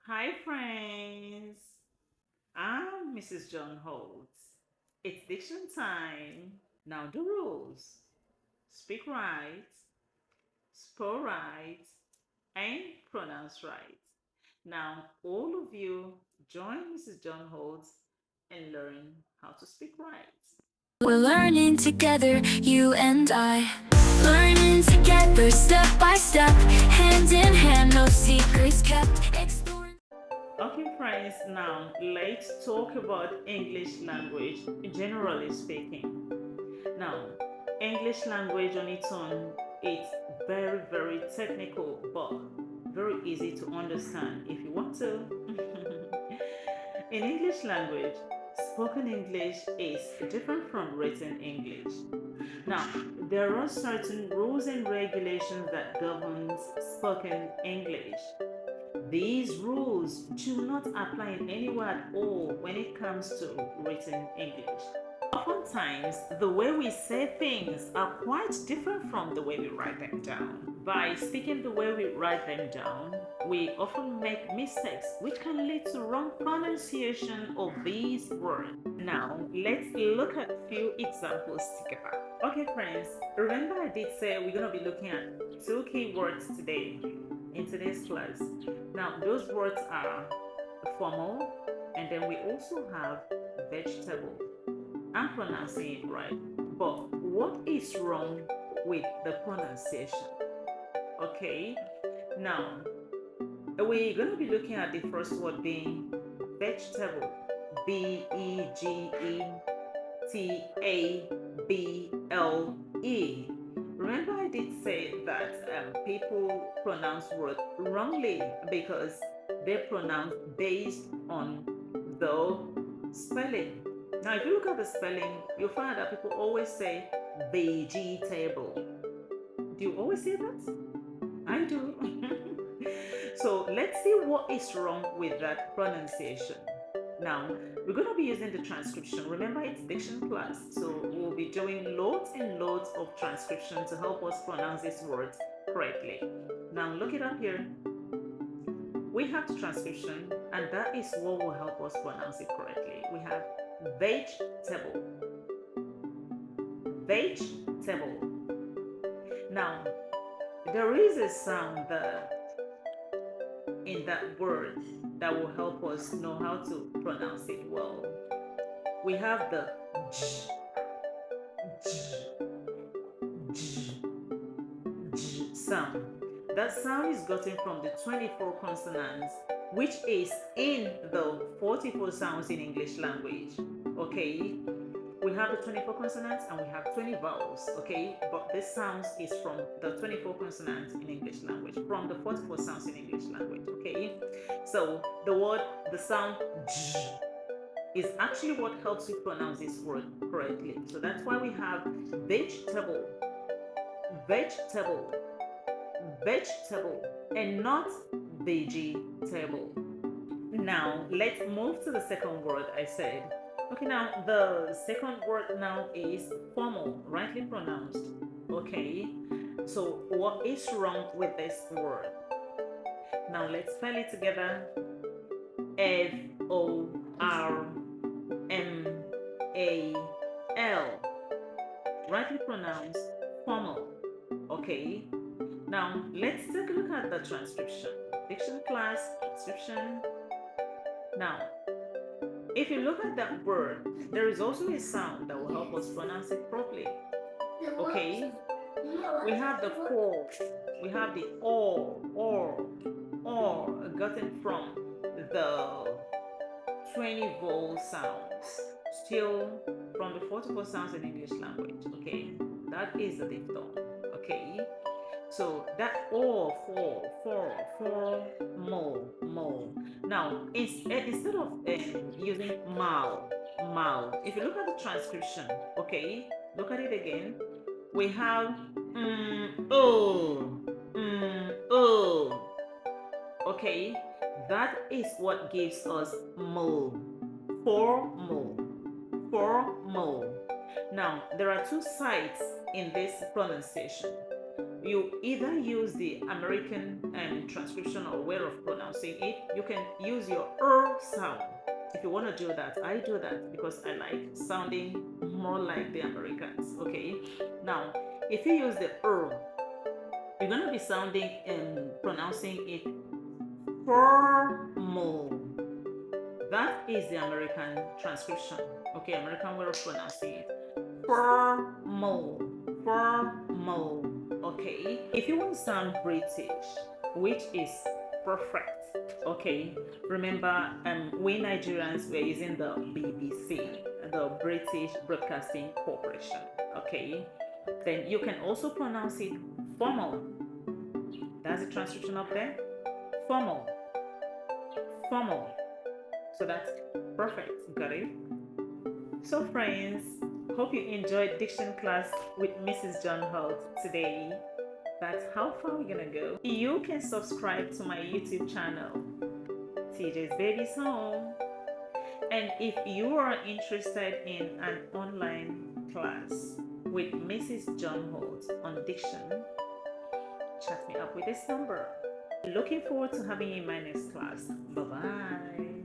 Hi, friends. I'm Mrs. Johnholt. It's diction time. Now, the rules: speak right, spell right, and pronounce right. Now, all of you join Mrs. Johnholt and learn how to speak right. We're learning together, you and I. Learning together, step by step, hand in hand, no secrets kept. Exploring. Okay, friends, now let's talk about English language, generally speaking. Now, English language on its own, it's very, very technical, but very easy to understand if you want to. In English language, spoken English is different from written English. Now, there are certain rules and regulations that governs spoken English. These rules do not apply anywhere at all when it comes to written English. Oftentimes, the way we say things are quite different from the way we write them down. By speaking the way we write them down, we often make mistakes which can lead to wrong pronunciation of these words. Now, let's look at a few examples together. Okay, friends, remember I did say we're going to be looking at two key words today in today's class. Now, those words are formal, and then we also have vegetable. I'm pronouncing it right. But what is wrong with the pronunciation? Okay, now we're going to be looking at the first word being vegetable. Vegetable. Remember, I did say that people pronounce word wrongly because they pronounce based on the spelling. Now, if you look at the spelling, you'll find that people always say vegetable. Do you always say that? I do. So let's see what is wrong with that pronunciation. Now, we're going to be using the transcription. Remember, it's diction class, so we'll be doing loads and loads of transcription to help us pronounce these words correctly. Now, look it up here. We have the transcription, and that is what will help us pronounce it correctly. We have vegetable, vegetable. Now, there is a sound there in that word that will help us know how to pronounce it well. We have the j, j, j, j sound. That sound is gotten from the 24 consonants, which is in the 44 sounds in English language. Okay, we have the 24 consonants and we have 20 vowels. Okay, but this sounds is from the 24 consonants in English language, from the 44 sounds in English language. Okay, so the sound j is actually what helps you pronounce this word correctly. So that's why we have vegetable, vegetable, vegetable, and not vegetable. Now let's move to the second word I said. Okay, now the second word now is formal, rightly pronounced. Okay, so what is wrong with this word? Now let's spell it together. Formal. Rightly pronounced formal. Okay, now let's take a look at the transcription. Diction class, transcription. Now, if you look at that word, there is also a sound that will help us pronounce it properly. Okay, we have the for, we have the or, gotten from the 20 vowel sounds, still from the 44 sounds in English language. Okay, that is the diphthong. Okay, so that or, for, more. Now, instead of using if you look at the transcription, okay, look at it again. We have oh. Okay, that is what gives us mo, formal, formal. Now, there are two sides in this pronunciation. you either use the American transcription or way of pronouncing it. You can use your sound. If you want to do that, I do that because I like sounding more like the Americans. Okay, now if you use the you're gonna be sounding and pronouncing it formal. That is the American transcription. Okay, American way of pronouncing it. Formal. Formal. Okay. If you want to sound British, which is perfect. Okay. Remember, we Nigerians were using the BBC, the British Broadcasting Corporation. Okay. Then you can also pronounce it formal. That's the transcription up there. Formal. Formal. So that's perfect. Got it? So, friends, hope you enjoyed diction class with Mrs. Johnholt today. That's how far we're gonna go. You can subscribe to my YouTube channel, TJ's Baby's Home. And if you are interested in an online class with Mrs. Johnholt on diction, chat me up with this number. Looking forward to having you in my next class. Bye bye.